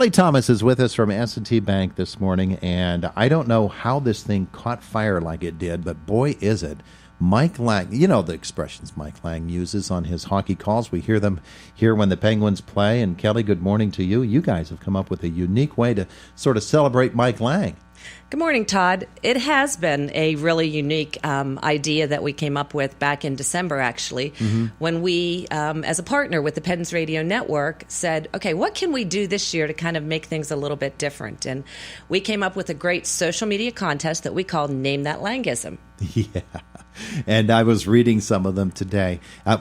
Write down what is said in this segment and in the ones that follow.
Kelly Thomas is with us from S&T Bank this morning, and I don't know how this thing caught fire like it did, but boy, is it. Mike Lange, you know the expressions Mike Lange uses on his hockey calls. We hear them here when the Penguins play. And Kelly, good morning to you. You guys have come up with a unique way to sort of celebrate Mike Lange. Good morning, Todd. It has been a really unique idea that we came up with back in December, actually, when we, as a partner with the Pens Radio Network, said, okay, what can we do this year to kind of make things a little bit different? And we came up with a great social media contest that we called Name That Lange-ism. Yeah. And I was reading some of them today.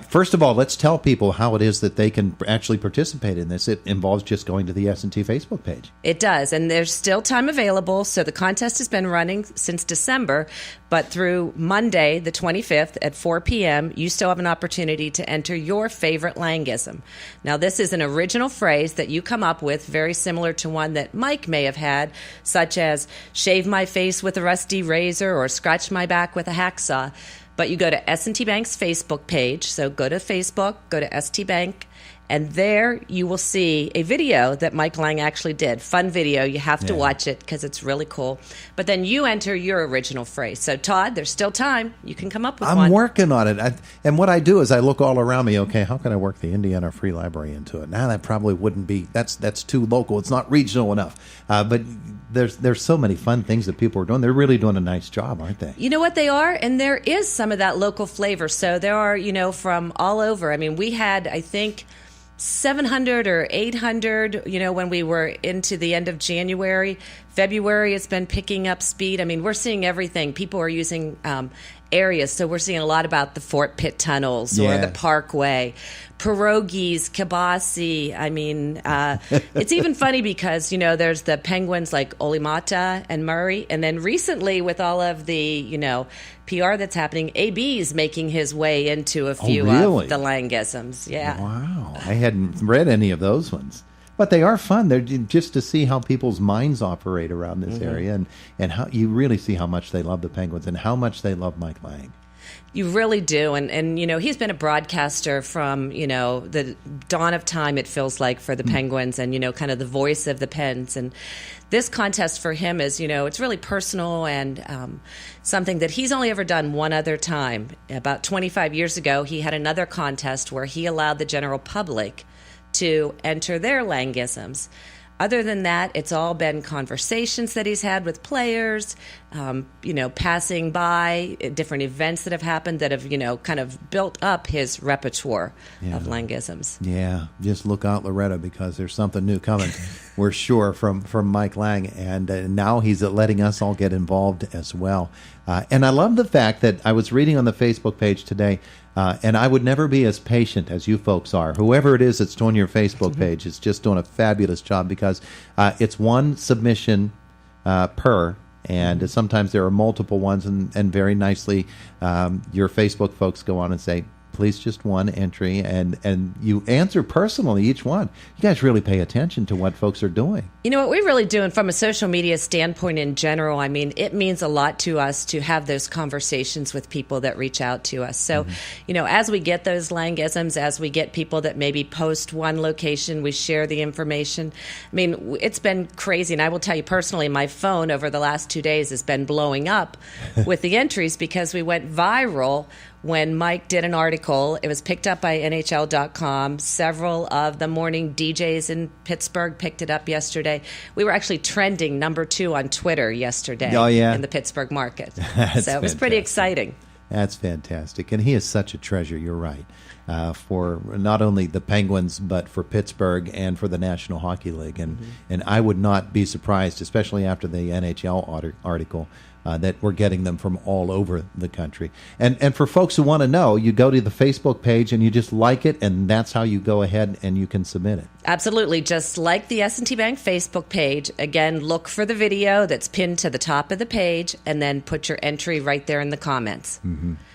First of all, let's tell people how it is that they can actually participate in this. It involves just going to the S&T Facebook page. It does, and there's still time available. So the contest has been running since December, but through Monday, the 25th at 4 p.m., you still have an opportunity to enter your favorite Lange-ism. Now, this is an original phrase that you come up with, very similar to one that Mike may have had, such as shave my face with a rusty razor or scratch my back with a hacksaw. But you go to S&T Bank's Facebook page, so go to Facebook, go to S&T Bank, and there you will see a video that Mike Lange actually did. Fun video. You have to watch it because it's really cool. But then you enter your original phrase. So, Todd, there's still time. You can come up with one. I'm working on it. And what I do is I look all around me, okay, how can I work the Indiana Free Library into it? Now, that probably wouldn't be, that's too local. It's not regional enough. But there's so many fun things that people are doing. They're really doing a nice job, aren't they? You know what they are? And there is some of that local flavor. So there are, from all over. I mean, we had, I think, 700 or 800, when we were into the end of January. February, it's been picking up speed. I mean, we're seeing everything. People are using areas. So we're seeing a lot about the Fort Pitt tunnels or the Parkway, pierogies, kibasi. I mean, it's even funny because, there's the Penguins like Olimata and Murray. And then recently with all of the, PR that's happening, AB's making his way into a few of the Lange-isms. Yeah. Wow. I hadn't read any of those ones. But they are fun. They're just to see how people's minds operate around this area and how you really see how much they love the Penguins and how much they love Mike Lange. You really do. And he's been a broadcaster from, the dawn of time, it feels like, for the Penguins and, kind of the voice of the Pens. And this contest for him is, it's really personal and something that he's only ever done one other time. About 25 years ago, he had another contest where he allowed the general public to enter their Lange-isms. Other than that, it's all been conversations that he's had with players, passing by different events that have happened that have, kind of built up his repertoire of Lange-isms. Yeah, just look out, Loretta, because there's something new coming, we're sure, from Mike Lange. And now he's letting us all get involved as well. And I love the fact that I was reading on the Facebook page today, and I would never be as patient as you folks are. Whoever it is that's doing your Facebook page is just doing a fabulous job because it's one submission per, and sometimes there are multiple ones, and very nicely your Facebook folks go on and say, please just one entry, and you answer personally each one. You guys really pay attention to what folks are doing. You know what we're really doing from a social media standpoint in general, I mean, it means a lot to us to have those conversations with people that reach out to us. So, as we get those Lange-isms, as we get people that maybe post one location, we share the information. I mean, it's been crazy. And I will tell you personally, my phone over the last 2 days has been blowing up with the entries because we went viral when Mike did an article. It was picked up by NHL.com. Several of the morning DJs in Pittsburgh picked it up yesterday. We were actually trending number 2 on Twitter yesterday in the Pittsburgh market. So it was pretty exciting. That's fantastic. And he is such a treasure, you're right, for not only the Penguins, but for Pittsburgh and for the National Hockey League. And I would not be surprised, especially after the NHL article, that we're getting them from all over the country. And for folks who want to know, you go to the Facebook page and you just like it, and that's how you go ahead and you can submit it. Absolutely. Just like the S&T Bank Facebook page. Again, look for the video that's pinned to the top of the page, and then put your entry right there in the comments.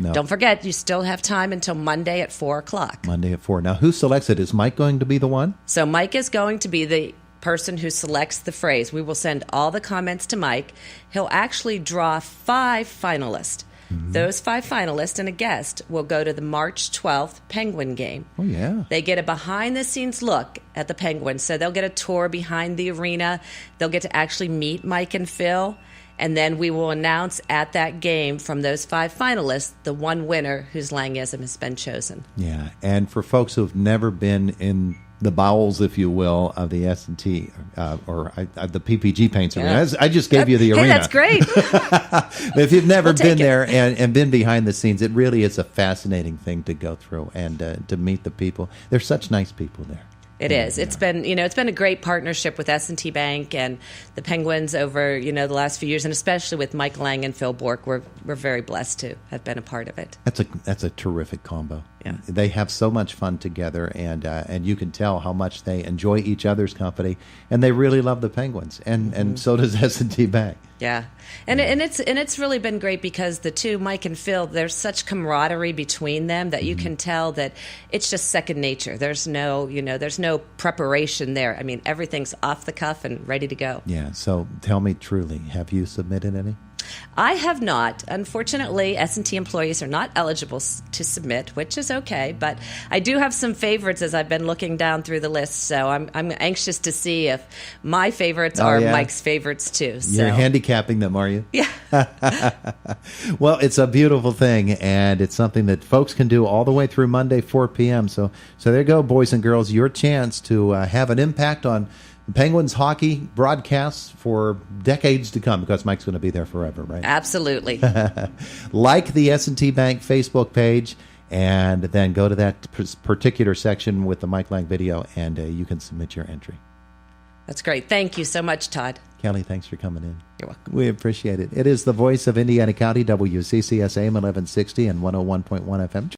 Don't forget, you still have time until Monday at 4 o'clock. Monday at 4. Now, who selects it? Is Mike going to be the one? So Mike is going to be the person who selects the phrase. We will send all the comments to Mike. He'll actually draw 5 finalists. Those 5 finalists and a guest will go to the March 12th Penguin game. Oh, yeah. They get a behind-the-scenes look at the Penguins, so they'll get a tour behind the arena. They'll get to actually meet Mike and Phil, and then we will announce at that game from those 5 finalists the one winner whose Lange-ism has been chosen. Yeah, and for folks who've never been in the bowels, if you will, of the S&T or the PPG Paints arena. I just gave you the arena. Hey, that's great. If you've never We'll been take it. there and been behind the scenes, it really is a fascinating thing to go through and to meet the people. There's such nice people there. It is. It's been, it's been a great partnership with S&T Bank and the Penguins over, the last few years, and especially with Mike Lang and Phil Bork. We're very blessed to have been a part of it. That's a terrific combo. Yeah. They have so much fun together, and you can tell how much they enjoy each other's company, and they really love the Penguins, and so does S&T Bank. Yeah, and it's really been great because the two, Mike and Phil, there's such camaraderie between them that you can tell that it's just second nature. There's no preparation there. I mean, everything's off the cuff and ready to go. Yeah. So tell me truly, have you submitted any? I have not. Unfortunately, S&T employees are not eligible to submit, which is okay. But I do have some favorites as I've been looking down through the list. So I'm anxious to see if my favorites are Mike's favorites too. So. You're handicapping them, are you? Yeah. Well, it's a beautiful thing, and it's something that folks can do all the way through Monday, 4 p.m. So there you go, boys and girls, your chance to have an impact on Penguins hockey broadcasts for decades to come, because Mike's going to be there forever, right? Absolutely. Like the S&T Bank Facebook page, and then go to that particular section with the Mike Lang video, and you can submit your entry. That's great. Thank you so much, Todd. Kelly, thanks for coming in. You're welcome. We appreciate it. It is the voice of Indiana County, WCCS AM 1160 and 101.1 FM.